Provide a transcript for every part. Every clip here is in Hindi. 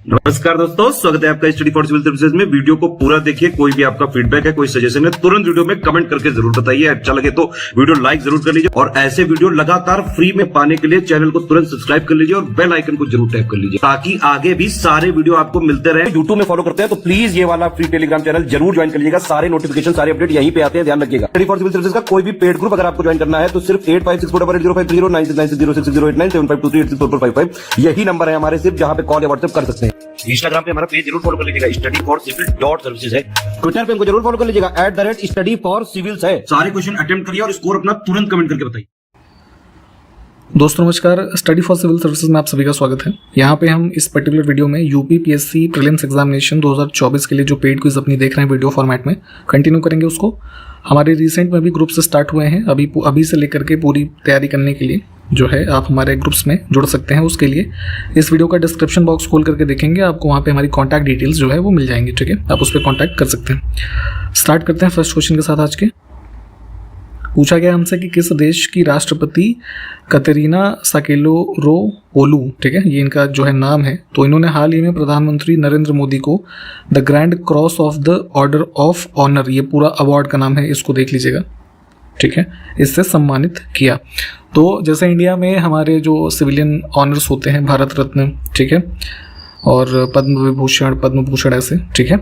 नमस्कार दोस्तों, स्वागत है आपका स्टडी फॉर सिविल सर्विसेज में। वीडियो को पूरा देखिए। कोई भी आपका फीडबैक है, कोई सजेशन है, तुरंत वीडियो में कमेंट करके जरूर बताइए। अच्छा लगे तो वीडियो लाइक जरूर कर लीजिए और ऐसे वीडियो लगातार फ्री में पाने के लिए चैनल को तुरंत सब्सक्राइब कर लीजिए और बेल आइकन को जरूर टैप कर लीजिए ताकि आगे भी सारे वीडियो आपको मिलते रहे। यूट्यूब में फॉलो करते हैं तो प्लीज ये वाला फ्री टेलीग्राम चैनल जरूर ज्वाइन कर लीजिएगा। सारे नोटिफिकेशन, सारे अपडेट यहीं पे आते हैं, ध्यान रखिएगा। स्टडी फॉर सिविल सर्विसेज का कोई भी पेड ग्रुप अगर आपको ज्वाइन करना है तो सिर्फ 8564805309696086089752386455 यही नंबर है हमारे, सिर्फ जहां पे कॉल या व्हाट्सएप कर सकते हैं। इंस्टाग्राम पे हमारा पेज जरूर फॉलो कर लीजिएगा, स्टडी फॉर सिविल .सर्विसेज है। ट्विटर पे हमको जरूर फॉलो कर लीजिएगा, @study for civils है। सारे क्वेश्चन अटेम्प्ट करिए और स्कोर अपना तुरंत कमेंट करके बताइए। दोस्तों नमस्कार, स्टडी फॉर सिविल सर्विसेज में आप सभी का स्वागत है। यहाँ पे हम इस पर्टिकुलर वीडियो में यूपीपीएससी प्रीलिम्स एग्जामिनेशन 2024 के लिए जो पेड क्विज अपनी देख रहे हैं वीडियो फॉर्मेट में, कंटिन्यू करेंगे उसको। हमारे रिसेंट में भी ग्रुप से स्टार्ट हुए हैं, अभी से लेकर के पूरी तैयारी करने के लिए जो है आप हमारे ग्रुप्स में जुड़ सकते हैं। उसके लिए इस वीडियो का डिस्क्रिप्शन बॉक्स खोल करके देखेंगे, आपको वहाँ पे हमारी कॉन्टैक्ट डिटेल्स जो है वो मिल जाएंगी, ठीक है। आप उस पर कॉन्टैक्ट कर सकते हैं। स्टार्ट करते हैं फर्स्ट क्वेश्चन के साथ। आज के पूछा गया हमसे कि किस देश की राष्ट्रपति कतरीना साकेलोरोपोलू, ठीक है, ये इनका जो है नाम है, तो इन्होंने हाल ही में प्रधानमंत्री नरेंद्र मोदी को the grand cross of the order of honour, ये पूरा अवार्ड का नाम है, इसको देख लीजिएगा, ठीक है, इससे सम्मानित किया। तो जैसे इंडिया में हमारे जो सिविलियन ऑनर्स होते हैं, भारत रत्न, ठीक है, और पद्म विभूषण, पद्म भूषण ऐसे, ठीक है,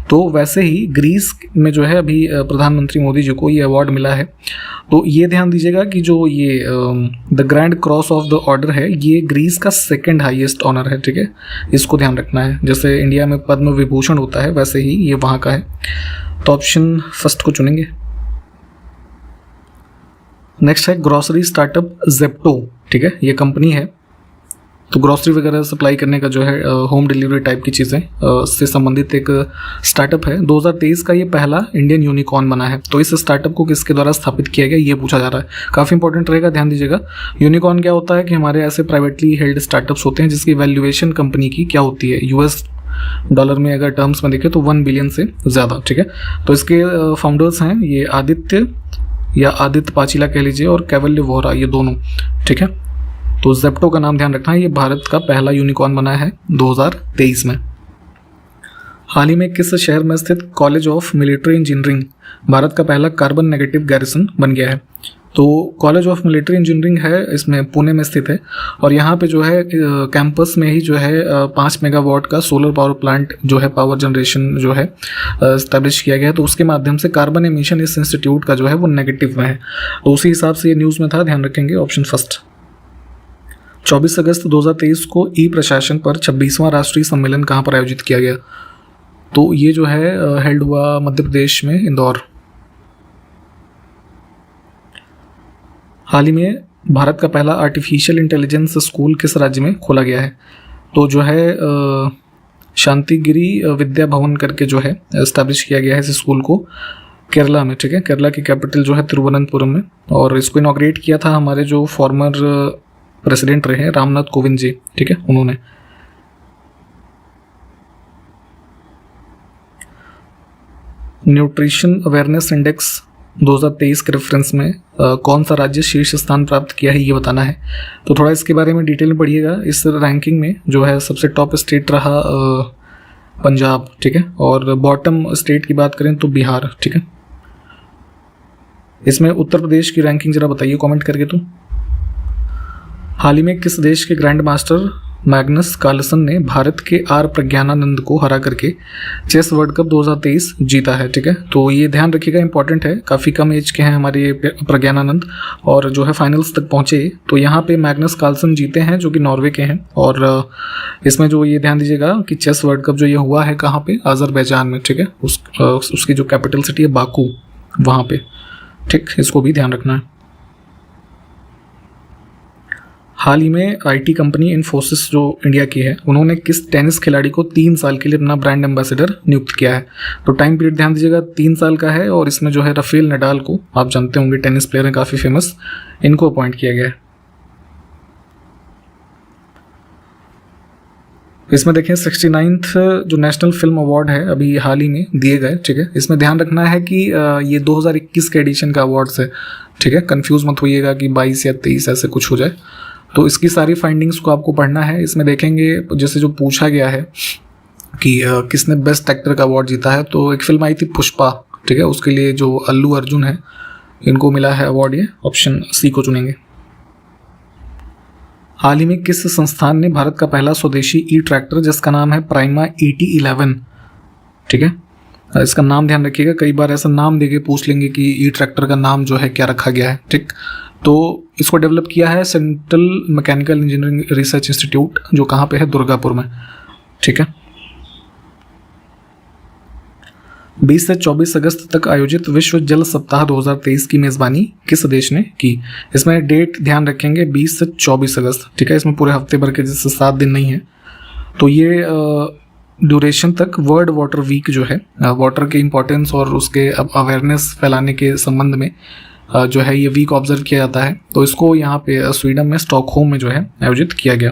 तो वैसे ही ग्रीस में जो है अभी प्रधानमंत्री मोदी जी को ये अवार्ड मिला है। तो ये ध्यान दीजिएगा कि जो ये the grand cross of the order है, ये ग्रीस का सेकंड हाईएस्ट ऑनर है, ठीक है, इसको ध्यान रखना है। जैसे इंडिया में पद्म विभूषण होता है, वैसे ही ये वहाँ का है। तो ऑप्शन फर्स्ट को चुनेंगे। नेक्स्ट है ग्रॉसरी स्टार्टअप जेप्टो, ठीक है, ये कंपनी है। तो ग्रॉसरी वगैरह सप्लाई करने का जो है होम डिलीवरी टाइप की चीज़ें से संबंधित एक स्टार्टअप है। 2023 का ये पहला इंडियन यूनिकॉर्न बना है। तो इस स्टार्टअप को किसके द्वारा स्थापित किया गया, ये पूछा जा रहा है। काफ़ी इंपॉर्टेंट रहेगा, ध्यान दीजिएगा। यूनिकॉर्न क्या होता है कि हमारे ऐसे प्राइवेटली हेल्ड स्टार्टअप्स होते हैं जिसकी वैल्यूएशन कंपनी की क्या होती है, US डॉलर में अगर टर्म्स में देखें तो 1 बिलियन से ज़्यादा, ठीक है। तो इसके फाउंडर्स हैं ये आदित्य पाचीला कह लीजिए और कैवल्य वोहरा, ये दोनों, ठीक है। तो जेप्टो का नाम ध्यान रखना है, ये भारत का पहला यूनिकॉर्न बना है 2023 में। हाल ही में किस शहर में स्थित college of military engineering Bharat का पहला कार्बन नेगेटिव गैरिसन बन गया है। तो कॉलेज ऑफ मिलिट्री इंजीनियरिंग है, इसमें पुणे में स्थित है और यहाँ पे जो है कैंपस में ही जो है 5 मेगावाट का सोलर पावर प्लांट जो है, पावर जनरेशन जो है इस्टेब्लिश किया गया है। तो उसके माध्यम से कार्बन एमिशन इस इंस्टीट्यूट का जो है वो नेगेटिव में है। तो उसी हिसाब से ये न्यूज़ में था, ध्यान रखेंगे। Option first. 24 अगस्त 2023 को ई प्रशासन पर 26वां राष्ट्रीय सम्मेलन कहाँ पर आयोजित किया गया, तो ये जो है हेल्ड हुआ मध्य प्रदेश में, इंदौर। हाल ही में भारत का पहला आर्टिफिशियल इंटेलिजेंस स्कूल किस राज्य में खोला गया है, तो जो है शांतिगिरी विद्या भवन करके जो है एस्टैब्लिश किया गया है इस स्कूल को, केरला में, ठीक है। केरला की कैपिटल जो है तिरुवनंतपुरम में, और इसको इनॉग्रेट किया था हमारे जो फॉर्मर प्रेसिडेंट रहे हैं रामनाथ कोविंद जी, ठीक है, उन्होंने। न्यूट्रिशन अवेयरनेस इंडेक्स 2023 के रेफरेंस में कौन सा राज्य शीर्ष स्थान प्राप्त किया है, ये बताना है। तो थोड़ा इसके बारे में डिटेल में पढ़िएगा। इस रैंकिंग में जो है सबसे टॉप स्टेट रहा पंजाब, ठीक है, और बॉटम स्टेट की बात करें तो बिहार, ठीक है। इसमें उत्तर प्रदेश की रैंकिंग जरा बताइए कमेंट करके। तो हाल ही में किस देश के ग्रैंड मास्टर मैग्नस कार्लसन ने भारत के आर प्रज्ञानानंद को हरा करके चेस वर्ल्ड कप 2023 जीता है, ठीक है। तो ये ध्यान रखिएगा, इंपॉर्टेंट है। काफ़ी कम एज के हैं हमारे प्रज्ञानानंद और जो है फाइनल्स तक पहुँचे। तो यहाँ पे मैग्नस कार्लसन जीते हैं जो कि नॉर्वे के हैं। और इसमें जो ये ध्यान दीजिएगा कि चेस वर्ल्ड कप जो ये हुआ है कहाँ पे, अजरबैजान में, ठीक है। उसकी जो कैपिटल सिटी है बाकू, वहाँ पे, ठीक, इसको भी ध्यान रखना है। हाल ही में आईटी कंपनी इन्फोसिस जो इंडिया की है, उन्होंने किस टेनिस खिलाड़ी को 3 साल के लिए अपना ब्रांड एम्बेसडर नियुक्त किया है, तो टाइम पीरियड ध्यान दीजिएगा 3 साल का है। और इसमें जो है राफेल नडाल को, आप जानते होंगे टेनिस प्लेयर हैं काफ़ी फेमस, इनको अपॉइंट किया गया है। इसमें देखें 69th जो नेशनल फिल्म अवार्ड है अभी हाल ही में दिए गए, ठीक है। इसमें ध्यान रखना है कि ये 2021 के एडिशन का अवार्ड्स है, ठीक है। कंफ्यूज मत होइएगा कि 22 या 23 ऐसे कुछ हो जाए। तो इसकी सारी फाइंडिंग्स को आपको पढ़ना है। इसमें देखेंगे जैसे जो पूछा गया है कि किसने बेस्ट एक्टर का अवार्ड जीता है, तो एक फिल्म आई थी पुष्पा, ठीक है, उसके लिए जो अल्लू अर्जुन है इनको मिला है अवार्ड, ये ऑप्शन सी को चुनेंगे। हाल ही में किस संस्थान ने भारत का पहला स्वदेशी ई ट्रैक्टर जिसका नाम है प्राइमा ET11, ठीक है, इसका नाम ध्यान रखिएगा, कई बार ऐसा नाम देके पूछ लेंगे कि ई ट्रैक्टर का नाम जो है क्या रखा गया है, ठीक। तो इसको डेवलप किया है central mechanical engineering research institute, जो कहाँ पे है, दुर्गापुर में, ठीक है। 20 से 24 अगस्त तक आयोजित विश्व जल सप्ताह 2023 की मेज़बानी किस देश ने की? इसमें डेट ध्यान रखेंगे 20 से 24 अगस्त, ठीक है, इसमें पूरे हफ्ते भर के जैसे 7 दिन नहीं है। तो ये ड्यूरेशन तक वर्ल्ड वाटर वीक जो है, वाटर के इम्पोर्टेंस और उसके अवेयरनेस फैलाने के संबंध में जो है ये वीक ऑब्जर्व किया जाता है। तो इसको यहाँ पे स्वीडन में स्टॉकहोम में जो है आयोजित किया गया।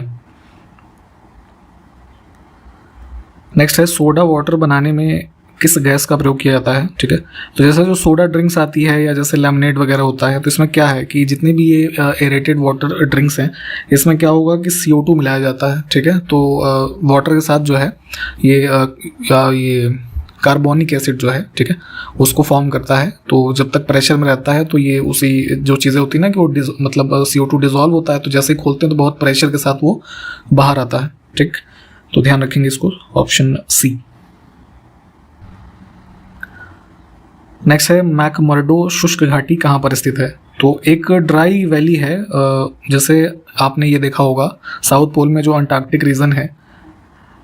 नेक्स्ट है सोडा वाटर बनाने में किस गैस का प्रयोग किया जाता है, ठीक है। तो जैसे जो सोडा ड्रिंक्स आती है या जैसे लेमनेड वगैरह होता है, तो इसमें क्या है कि जितनी भी ये एरेटेड वाटर ड्रिंक्स हैं, इसमें क्या होगा कि CO2 मिलाया जाता है, ठीक है। तो वाटर के साथ जो है ये कार्बोनिक एसिड जो है, ठीक है, उसको फॉर्म करता है। तो जब तक प्रेशर में रहता है तो ये उसी जो चीज़ें होती है ना कि वो मतलब CO2 डिजॉल्व होता है, तो जैसे ही खोलते हैं तो बहुत प्रेशर के साथ वो बाहर आता है, ठीक। तो ध्यान रखेंगे इसको, ऑप्शन सी। नेक्स्ट है मैकमर्डो शुष्क घाटी कहाँ पर स्थित है? तो एक ड्राई वैली है, जैसे आपने ये देखा होगा साउथ पोल में जो अंटार्कटिक रीजन है,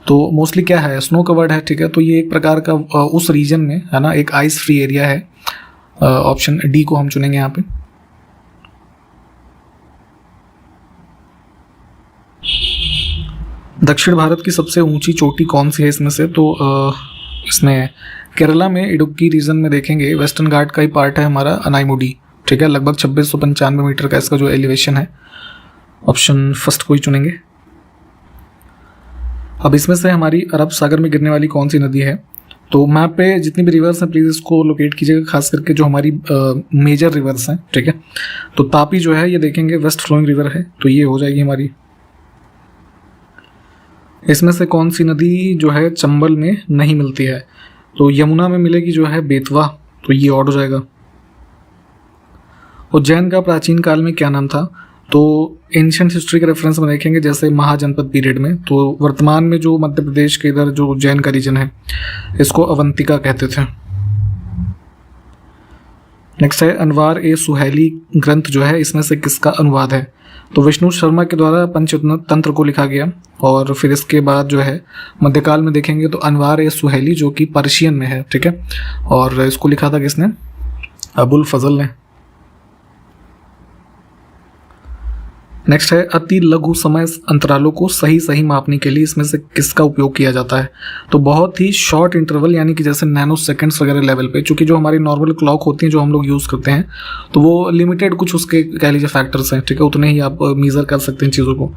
तो मोस्टली क्या है, स्नो कवर्ड है, ठीक है। तो ये एक प्रकार का उस रीजन में है ना एक आइस फ्री एरिया है, ऑप्शन डी को हम चुनेंगे यहाँ पे। दक्षिण भारत की सबसे ऊंची चोटी कौन सी है इसमें से? तो इसमें केरला में इडुक्की रीजन में देखेंगे वेस्टर्न घाट का ही पार्ट है हमारा अनाईमुडी, ठीक है, लगभग 2695 मीटर का इसका जो एलिवेशन है, ऑप्शन फर्स्ट को ही चुनेंगे। अब इसमें से हमारी अरब सागर में गिरने वाली कौन सी नदी है? तो मैप पे जितनी भी रिवर्स हैं प्लीज़ इसको लोकेट कीजिएगा, खास करके जो हमारी मेजर रिवर्स हैं, ठीक है। तो तापी जो है ये देखेंगे वेस्ट फ्लोइंग रिवर है, तो ये हो जाएगी हमारी। इसमें से कौन सी नदी जो है चंबल में नहीं मिलती है? तो यमुना में मिलेगी जो है बेतवा, तो ये ऑड हो जाएगा। उज्जैन का प्राचीन काल में क्या नाम था? तो एंशिएंट हिस्ट्री के रेफरेंस में देखेंगे जैसे महाजनपद पीरियड में, तो वर्तमान में जो मध्य प्रदेश के इधर जो उज्जैन का रीजन है इसको अवंतिका कहते थे। नेक्स्ट है अनवार ए सुहेली ग्रंथ जो है इसमें से किसका अनुवाद है? तो विष्णु शर्मा के द्वारा पंचतंत्र को लिखा गया, और फिर इसके बाद जो है मध्यकाल में देखेंगे तो अनवार ए सुहेली जो कि पर्शियन में है, ठीक है, और इसको लिखा था किसने? अबुल फजल ने। नेक्स्ट है अति लघु समय अंतरालों को सही मापने के लिए इसमें से किसका उपयोग किया जाता है? तो बहुत ही शॉर्ट इंटरवल यानी कि जैसे नैनो सेकंड्स वगैरह लेवल पे, चूंकि जो हमारी नॉर्मल क्लॉक होती हैं जो हम लोग यूज़ करते हैं तो वो लिमिटेड कुछ उसके कह लीजिए फैक्टर्स हैं, ठीक है, उतने ही आप मेज़र कर सकते हैं चीज़ों को।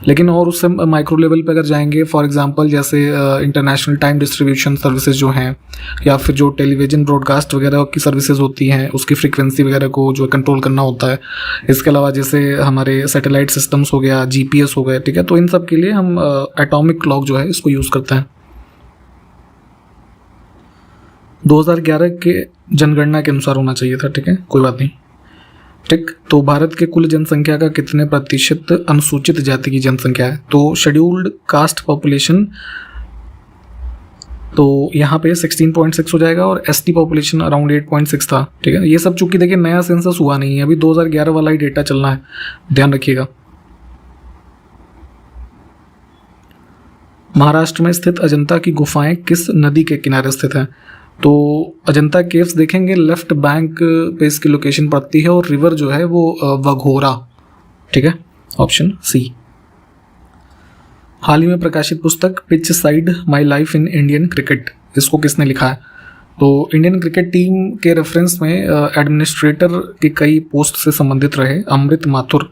लेकिन और उससे माइक्रो लेवल पर अगर जाएंगे, फॉर एग्जाम्पल जैसे इंटरनेशनल टाइम डिस्ट्रीब्यूशन सर्विसेज जो हैं, या फिर जो टेलीविजन ब्रॉडकास्ट वगैरह की सर्विसेज होती हैं उसकी फ्रिक्वेंसी वगैरह को जो कंट्रोल करना होता है। इसके अलावा जैसे हमारे सैटेलाइट सिस्टम्स हो गया, GPS हो गए, ठीक है, तो इन सब के लिए हम एटॉमिक क्लॉक जो है इसको यूज करते हैं। 2011 के जनगणना के अनुसार होना चाहिए था, ठीक है, कोई बात नहीं, ठीक। तो भारत के कुल जनसंख्या का कितने प्रतिशत अनुसूचित जाति की जनसंख्या है? तो शेड्यूल्ड कास्ट पॉपुलेशन तो यहाँ पे 16.6 हो जाएगा, और ST पॉपुलेशन अराउंड 8.6 था, ठीक है। ये सब चूंकि देखिए नया सेंसस हुआ नहीं है, अभी 2011 वाला ही डेटा चलना है, ध्यान रखिएगा। महाराष्ट्र में स्थित अजंता की गुफाएं किस नदी के किनारे स्थित हैं? तो अजंता केव्स देखेंगे लेफ्ट बैंक पे इसकी लोकेशन पड़ती है, और रिवर जो है वो वघोरा, ठीक है, ऑप्शन सी। हाल ही में प्रकाशित पुस्तक pitch side my life in Indian cricket, इसको किसने लिखा है? तो इंडियन क्रिकेट टीम के रेफरेंस में एडमिनिस्ट्रेटर के कई पोस्ट से संबंधित रहे अमृत माथुर,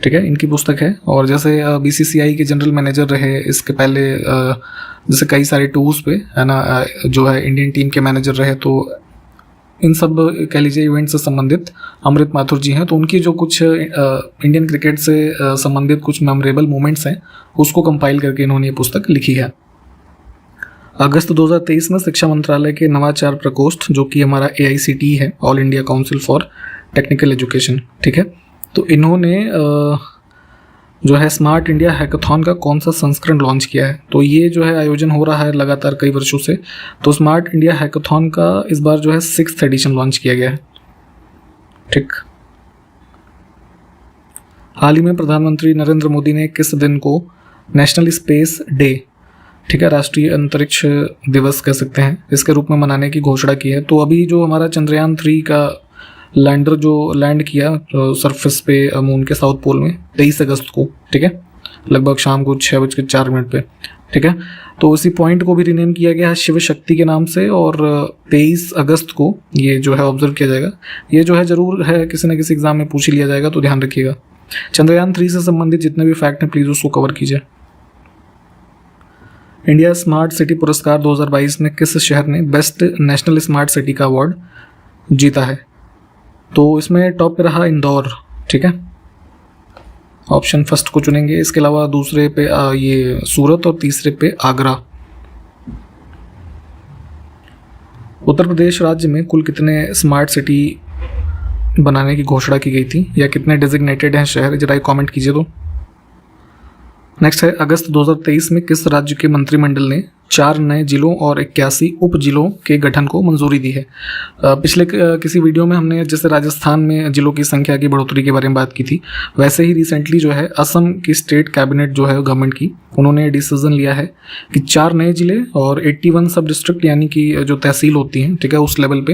ठीक है, इनकी पुस्तक है। और जैसे BCCI के जनरल मैनेजर रहे इसके पहले, जैसे कई सारे टूर्स पे है ना, जो है इंडियन टीम के मैनेजर रहे, तो इन सब कह लीजिए इवेंट से संबंधित अमृत माथुर जी हैं, तो उनकी जो कुछ इंडियन क्रिकेट से संबंधित कुछ मेमोरेबल मोमेंट्स हैं उसको कंपाइल करके इन्होंने ये पुस्तक लिखी है। अगस्त 2023 में शिक्षा मंत्रालय के नवाचार प्रकोष्ठ, जो कि हमारा AICTE है, all India council for technical education, ठीक है, तो इन्होंने जो है स्मार्ट इंडिया हैकाथॉन का कौन सा संस्करण लॉन्च किया है। तो ये जो है आयोजन हो रहा है लगातार कई वर्षों से। तो स्मार्ट इंडिया हैकाथॉन का इस बार जो है 6th एडिशन लॉन्च किया गया है। ठीक, हाल ही में प्रधानमंत्री नरेंद्र मोदी ने किस दिन को नेशनल स्पेस डे, ठीक है, राष्ट्रीय अंतरिक्ष दिवस कह सकते हैं, इसके रूप में मनाने की घोषणा की है। तो अभी जो हमारा चंद्रयान 3 का लैंडर जो लैंड किया सरफेस पे मून के साउथ पोल में 23 अगस्त को, ठीक है, लगभग शाम को 6:04 पे, ठीक है, तो उसी पॉइंट को भी रिनेम किया गया है शिव शक्ति के नाम से, और 23 अगस्त को ये जो है ऑब्जर्व किया जाएगा। ये जो है ज़रूर है, किसी न किसी एग्जाम में पूछ ही लिया जाएगा, तो ध्यान रखिएगा। चंद्रयान 3 से संबंधित जितने भी फैक्ट हैं प्लीज़ उसको कवर कीजिए। इंडिया स्मार्ट सिटी पुरस्कार 2022 में किस शहर ने बेस्ट नेशनल स्मार्ट सिटी का अवार्ड जीता है। तो इसमें टॉप पे रहा इंदौर, ठीक है, ऑप्शन फर्स्ट को चुनेंगे। इसके अलावा दूसरे पे ये सूरत और तीसरे पे आगरा। उत्तर प्रदेश राज्य में कुल कितने स्मार्ट सिटी बनाने की घोषणा की गई थी, या कितने डेजिग्नेटेड हैं शहर, जरा कमेंट कीजिए। तो नेक्स्ट है, अगस्त 2023 में किस राज्य के मंत्रिमंडल ने 4 नए जिलों और 81 उप जिलों के गठन को मंजूरी दी है। पिछले किसी वीडियो में हमने जैसे राजस्थान में जिलों की संख्या की बढ़ोतरी के बारे में बात की थी, वैसे ही रिसेंटली जो है असम की स्टेट कैबिनेट जो है गवर्नमेंट की, उन्होंने डिसीजन लिया है कि 4 नए जिले और 81 सब डिस्ट्रिक्ट, यानी कि जो तहसील होती हैं, ठीक है, उस लेवल पे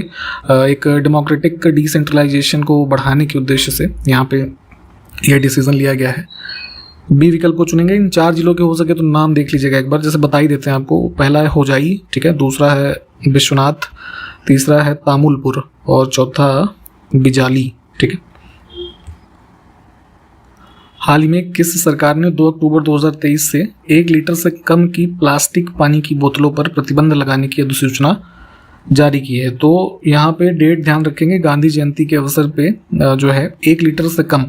एक डेमोक्रेटिक डिसेंट्रलाइजेशन को बढ़ाने के उद्देश्य से यहाँ पे यह डिसीजन लिया गया है। बी विकल्प को चुनेंगे। इन 4 जिलों के हो सके तो नाम देख लीजिएगा एक बार, जैसे बता ही देते हैं आपको। पहला है होजाई, ठीक है, दूसरा है विश्वनाथ, तीसरा है तामुलपुर और चौथा बिजाली, ठीक है। हाल ही में किस सरकार ने 2 अक्टूबर 2023 से 1 लीटर से कम की प्लास्टिक पानी की बोतलों पर प्रतिबंध लगाने की अधिसूचना जारी की है। तो यहाँ पे डेट ध्यान रखेंगे, गांधी जयंती के अवसर पे जो है 1 लीटर से कम,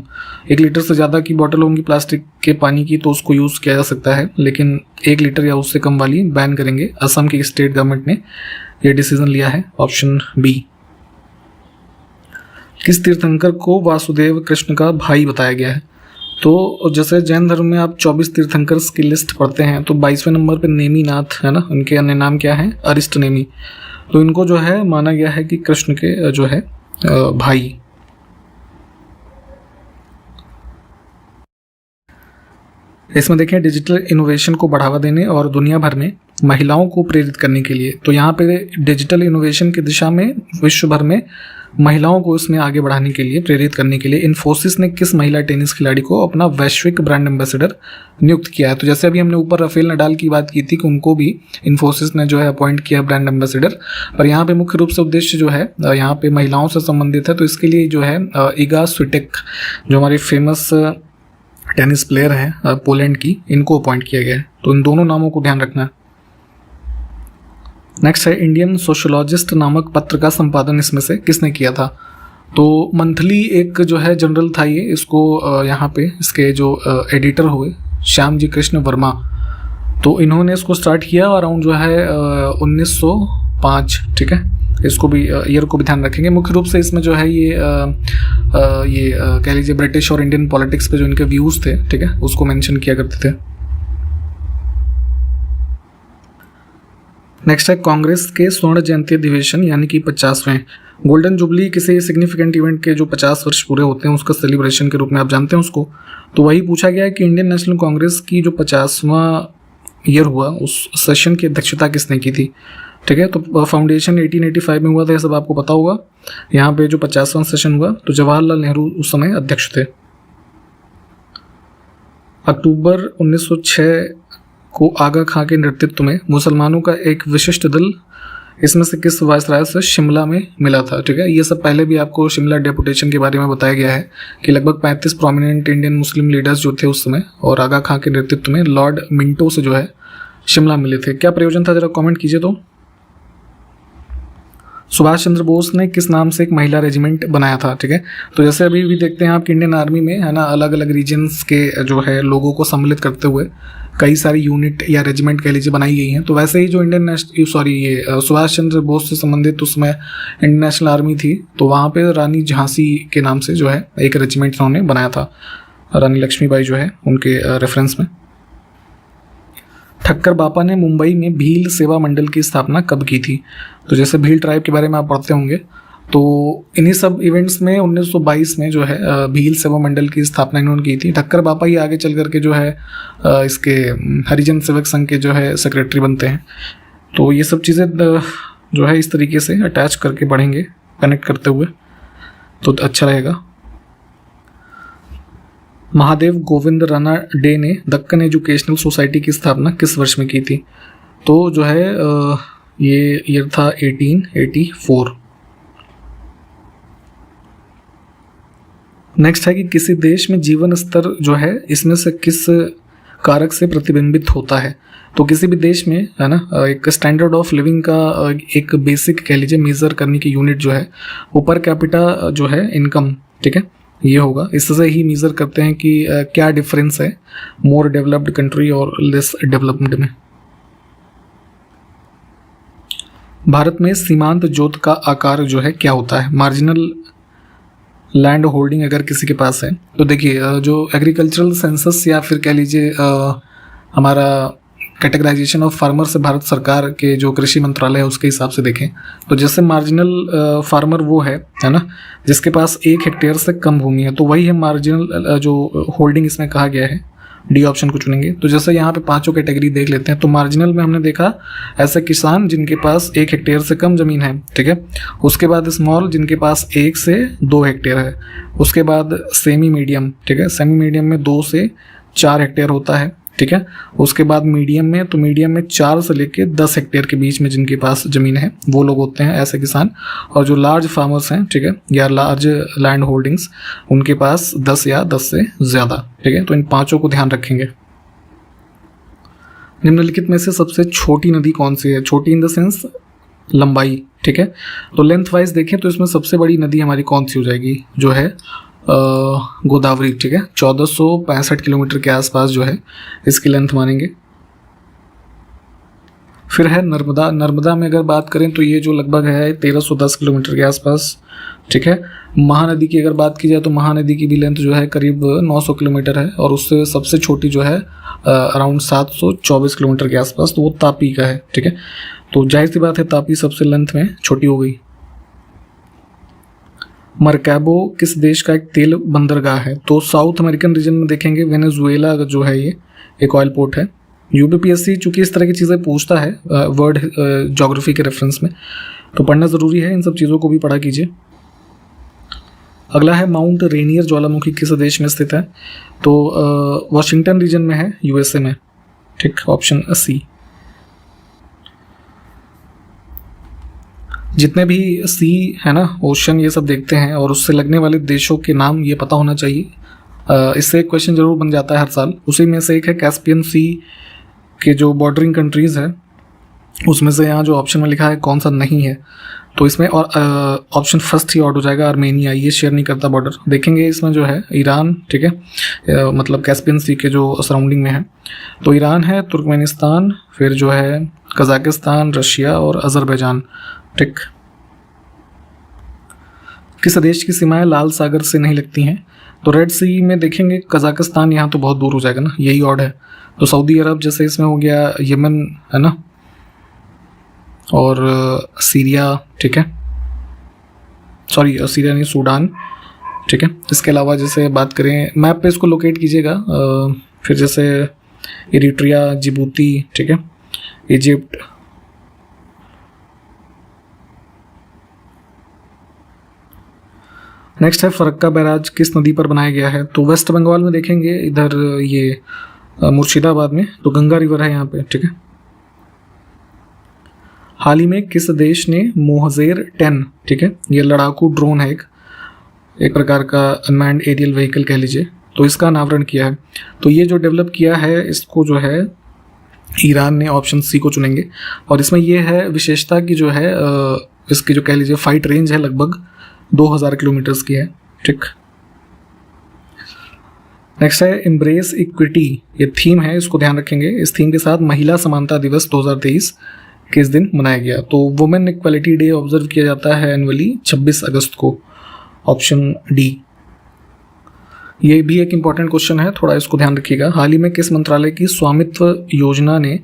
1 लीटर से ज़्यादा की बॉटल होंगी प्लास्टिक के पानी की तो उसको यूज़ किया जा सकता है, लेकिन 1 लीटर या उससे कम वाली बैन करेंगे। असम की स्टेट गवर्नमेंट ने यह डिसीजन लिया है, ऑप्शन बी। किस तीर्थंकर को वासुदेव कृष्ण का भाई बताया गया है। तो जैसे जैन धर्म में आप 24 तीर्थंकर्स की लिस्ट पढ़ते हैं, तो 22वें नंबर पे नेमीनाथ है ना, उनके अन्य नाम क्या है, अरिष्ट नेमी। तो इनको जो है माना गया है कि कृष्ण के जो है भाई। इसमें देखें, डिजिटल इनोवेशन को बढ़ावा देने और दुनिया भर में महिलाओं को प्रेरित करने के लिए, तो यहाँ पे डिजिटल इनोवेशन की दिशा में विश्व भर में महिलाओं को इसमें आगे बढ़ाने के लिए, प्रेरित करने के लिए इन्फोसिस ने किस महिला टेनिस खिलाड़ी को अपना वैश्विक ब्रांड एम्बेसडर नियुक्त किया है। तो जैसे अभी हमने ऊपर राफेल नडाल की बात की थी कि उनको भी इन्फोसिस ने जो है अपॉइंट किया ब्रांड एम्बेसडर, पर यहाँ पे मुख्य रूप से उद्देश्य जो है यहाँ पे महिलाओं से संबंधित है। तो इसके लिए जो है इगा स्विटेक, जो हमारी फेमस टेनिस प्लेयर हैं पोलैंड की, इनको अपॉइंट किया गया है। तो इन दोनों नामों को ध्यान रखना है। नेक्स्ट है, इंडियन सोशोलॉजिस्ट नामक पत्र का संपादन इसमें से किसने किया था। तो मंथली एक जो है जनरल था ये, इसको यहाँ पे इसके जो एडिटर हुए श्याम जी कृष्ण वर्मा, तो इन्होंने इसको स्टार्ट किया अराउंड जो है 1905, ठीक है। इसको भी ईयर को भी ध्यान रखेंगे। मुख्य रूप से इसमें जो है ये कह लीजिए ब्रिटिश और इंडियन पॉलिटिक्स पे जो इनके व्यूज़ थे, ठीक है, उसको मेंशन किया करते थे। नेक्स्ट है, कांग्रेस के स्वर्ण जयंती अधिवेशन यानी कि 50वें गोल्डन जुबली, किसी सिग्निफिकेंट इवेंट के जो 50 वर्ष पूरे होते हैं उसका सेलिब्रेशन के रूप में आप जानते हैं उसको। तो वही पूछा गया है कि इंडियन नेशनल कांग्रेस की जो 50वां ईयर हुआ उस सेशन की अध्यक्षता किसने की थी, ठीक है। तो फाउंडेशन 1885 में हुआ था, ये सब आपको पता होगा। यहाँ पे जो 50वां सेशन हुआ तो जवाहरलाल नेहरू उस समय अध्यक्ष थे। अक्टूबर 1906 को आगा खां के नेतृत्व में मुसलमानों का एक विशिष्ट दल इसमें से किस वायसराय से शिमला में मिला था, ठीक है। ये सब पहले भी आपको शिमला डेपुटेशन के बारे में बताया गया है कि लगभग 35 प्रोमिनेंट इंडियन मुस्लिम लीडर्स जो थे उस समय और आगा खां के नेतृत्व में लॉर्ड मिंटो से जो है शिमला मिले थे। क्या प्रयोजन था, जरा कमेंट कीजिए। तो सुभाष चंद्र बोस ने किस नाम से एक महिला रेजिमेंट बनाया था, ठीक है। तो जैसे अभी भी देखते हैं आप इंडियन आर्मी में, है ना, अलग अलग रीजन्स के जो है लोगों को सम्मिलित करते हुए कई सारी यूनिट या रेजिमेंट कह लीजिए बनाई गई हैं। तो वैसे ही जो सुभाष चंद्र बोस से संबंधित उसमें इंडियन नेशनल आर्मी थी, तो वहाँ पे रानी झांसी के नाम से जो है एक रेजिमेंट उन्होंने बनाया था, रानी लक्ष्मीबाई जो है उनके रेफरेंस में। ठक्कर बापा ने मुंबई में भील सेवा मंडल की स्थापना कब की थी? तो जैसे भील ट्राइब के बारे में आप पढ़ते होंगे, तो इन्हीं सब इवेंट्स में 1922 में जो है भील सेवा मंडल की स्थापना इन्होंने की थी। ठक्कर बापा ही आगे चल करके जो है इसके हरिजन सेवक संघ के जो है सेक्रेटरी बनते हैं। तो ये सब चीज़ें जो है इस तरीके से अटैच करके पढ़ेंगे, कनेक्ट करते हुए, तो अच्छा रहेगा। महादेव गोविंद राणा डे ने दक्कन एजुकेशनल सोसाइटी की स्थापना किस वर्ष में की थी? तो जो है ये ईयर था 1884। नेक्स्ट है कि किसी देश में जीवन स्तर जो है इसमें से किस कारक से प्रतिबिंबित होता है? तो किसी भी देश में, है ना, एक स्टैंडर्ड ऑफ लिविंग का एक बेसिक कह लीजिए मेजर करने की यूनिट जो है वो पर कैपिटा जो है इनकम, ठीक है, ये होगा। इससे ही मेजर करते हैं कि क्या डिफरेंस है मोर डेवलप्ड कंट्री और लेस डेवलपमेंट में। भारत में सीमांत जोत का आकार जो है क्या होता है? मार्जिनल लैंड होल्डिंग अगर किसी के पास है तो देखिए, जो एग्रीकल्चरल सेंसस या फिर कह लीजिए हमारा कैटेगराइजेशन ऑफ फार्मर से भारत सरकार के जो कृषि मंत्रालय है उसके हिसाब से देखें तो जैसे मार्जिनल फार्मर वो है ना, जिसके पास 1 हेक्टेयर से कम भूमि है, तो वही है मार्जिनल जो होल्डिंग इसमें कहा गया है। डी ऑप्शन को चुनेंगे। तो जैसे यहाँ पे 5 कैटेगरी देख लेते हैं। तो मार्जिनल में हमने देखा ऐसे किसान जिनके पास 1 हेक्टेयर से कम जमीन है, ठीक है। उसके बाद स्मॉल जिनके पास 1 से 2 हेक्टेयर है। उसके बाद सेमी मीडियम, ठीक है, सेमी मीडियम में 2 से 4 हेक्टेयर होता है, ठीक है। उसके बाद मीडियम में, तो मीडियम में 4 से लेके 10 हेक्टेयर के बीच में जिनके पास ज़मीन है वो लोग होते हैं ऐसे किसान। और जो लार्ज फार्मर्स हैं, ठीक है, या लार्ज लैंड होल्डिंग्स, उनके पास 10 या 10 से ज़्यादा, ठीक है। तो इन 5 को ध्यान रखेंगे। निम्नलिखित में से सबसे छोटी नदी कौन सी है? छोटी इन द सेंस लंबाई, ठीक है। तो लेंथ वाइज देखें तो इसमें सबसे बड़ी नदी हमारी कौन सी हो जाएगी? जो है गोदावरी, ठीक है। 1465 किलोमीटर के आसपास जो है इसकी लेंथ मानेंगे। फिर है नर्मदा। नर्मदा में अगर बात करें तो ये जो लगभग है 1310 किलोमीटर के आसपास, ठीक है। महानदी की अगर बात की जाए तो महानदी की भी लेंथ जो है करीब 900 किलोमीटर है और उससे सबसे छोटी जो है अराउंड 724 किलोमीटर के आसपास, तो वो तापी का है, ठीक है। तो जाहिर सी बात है तापी सबसे लेंथ में छोटी हो गई। मरकाबो किस देश का एक तेल बंदरगाह है? तो साउथ अमेरिकन रीजन में देखेंगे वेनेजुएला जो है ये एक ऑयल पोर्ट है। यूपीपीएससी चूंकि इस तरह की चीज़ें पूछता है वर्ड ज्योग्राफी के रेफरेंस में, तो पढ़ना ज़रूरी है, इन सब चीज़ों को भी पढ़ा कीजिए। अगला है माउंट रेनियर ज्वालामुखी किस देश में स्थित है? तो वाशिंगटन रीजन में है, यूएसए में, ठीक, ऑप्शन सी। जितने भी सी है ना, ओशन, ये सब देखते हैं और उससे लगने वाले देशों के नाम ये पता होना चाहिए। इससे एक क्वेश्चन जरूर बन जाता है हर साल। उसी में से एक है कैस्पियन सी के जो बॉर्डरिंग कंट्रीज़ है, उसमें से यहाँ जो ऑप्शन में लिखा है कौन सा नहीं है, तो इसमें और ऑप्शन फर्स्ट ही आउट हो जाएगा, आर्मेनिया। ये शेयर नहीं करता बॉर्डर। देखेंगे इसमें जो है ईरान, ठीक है, मतलब कैस्पियन सी के जो सराउंडिंग में है, तो ईरान है, तुर्कमेनिस्तान, फिर जो है कजाकिस्तान, रशिया और अजरबैजान, ठीक। किस देश की सीमाएं लाल सागर से नहीं लगती हैं? तो रेड सी में देखेंगे कजाकिस्तान, यहाँ तो बहुत दूर हो जाएगा ना, यही ऑड है। तो सऊदी अरब जैसे इसमें हो गया, यमन है ना, और सीरिया, ठीक है, सॉरी सीरिया नहीं, सूडान, ठीक है। इसके अलावा जैसे बात करें मैप पे इसको लोकेट कीजिएगा, फिर जैसे इरिट्रिया, जिबूती, ठीक है, इजिप्ट। नेक्स्ट है फरक्का बैराज किस नदी पर बनाया गया है? तो वेस्ट बंगाल में देखेंगे, इधर ये मुर्शिदाबाद में, तो गंगा रिवर है यहाँ पे, ठीक है। हाल ही में किस देश ने मोहजेर 10, ठीक है, ये लड़ाकू ड्रोन है, एक प्रकार का अनमैन्ड एरियल व्हीकल कह लीजिए, तो इसका अनावरण किया है। तो ये जो डेवलप किया है इसको जो है ईरान ने, ऑप्शन सी को चुनेंगे। और इसमें ये है विशेषता कि जो है इसकी जो कह लीजिए फाइट रेंज है लगभग 2000 किलोमीटर्स की है। ठीक, नेक्स्ट है एम्ब्रेस इक्विटी, ये थीम है, इसको ध्यान रखेंगे। इस थीम के साथ महिला समानता दिवस 2023 किस दिन मनाया गया? तो वुमेन इक्वालिटी डे ऑब्जर्व किया जाता है एनुअली 26 अगस्त को, ऑप्शन डी। ये भी एक इम्पॉर्टेंट क्वेश्चन है, थोड़ा इसको ध्यान रखिएगा। हाल ही में किस मंत्रालय की स्वामित्व योजना ने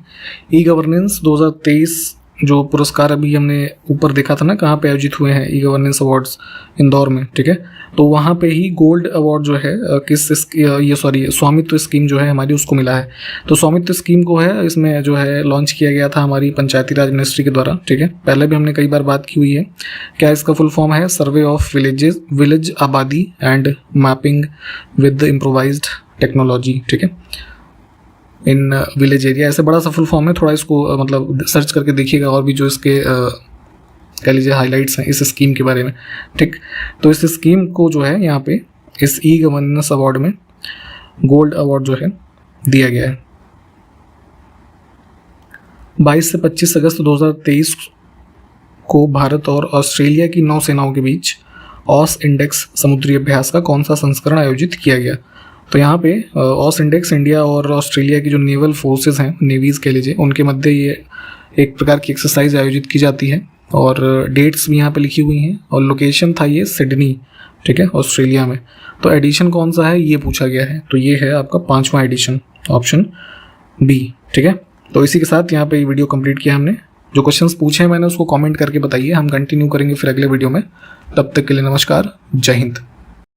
ई गवर्नेंस 2023 जो पुरस्कार अभी हमने ऊपर देखा था ना कहाँ पे आयोजित हुए हैं, ई गवर्नेंस अवार्ड्स इंदौर में, ठीक है, तो वहाँ पे ही गोल्ड अवार्ड जो है स्वामित्व स्कीम जो है हमारी उसको मिला है। तो स्वामित्व स्कीम को है इसमें जो है लॉन्च किया गया था हमारी पंचायती राज मिनिस्ट्री के द्वारा, ठीक है। पहले भी हमने कई बार बात की हुई है। क्या इसका फुल फॉर्म है? सर्वे ऑफ विलेज आबादी and mapping with improvised technology, ठीक है, इन विलेज एरिया, ऐसे बड़ा सा फुल फॉर्म है। थोड़ा इसको मतलब सर्च करके देखिएगा और भी जो इसके कह लीजिए हाइलाइट्स हैं इस स्कीम के बारे में, ठीक। तो इस स्कीम को जो है यहाँ पे इस ई गवर्नेंस अवार्ड में गोल्ड अवार्ड जो है दिया गया है। 22 से 25 अगस्त 2023 को भारत और ऑस्ट्रेलिया की नौसेनाओं के बीच ऑस इंडेक्स समुद्री अभ्यास का कौन सा संस्करण आयोजित किया गया? तो यहाँ पे ऑस इंडेक्स इंडिया और ऑस्ट्रेलिया की जो नेवल फोर्सेस हैं, नेवीज कह लीजिए, उनके मध्य ये एक प्रकार की एक्सरसाइज आयोजित की जाती है और डेट्स भी यहाँ पे लिखी हुई हैं और लोकेशन था ये सिडनी, ठीक है, ऑस्ट्रेलिया में। तो एडिशन कौन सा है ये पूछा गया है, तो ये है आपका 5वां एडिशन, ऑप्शन बी, ठीक है। तो इसी के साथ यहाँ पे ये वीडियो कंप्लीट किया हमने। जो क्वेश्चंस पूछे हैं मैंने उसको कमेंट करके बताइए, हम कंटिन्यू करेंगे फिर अगले वीडियो में। तब तक के लिए नमस्कार, जय हिंद।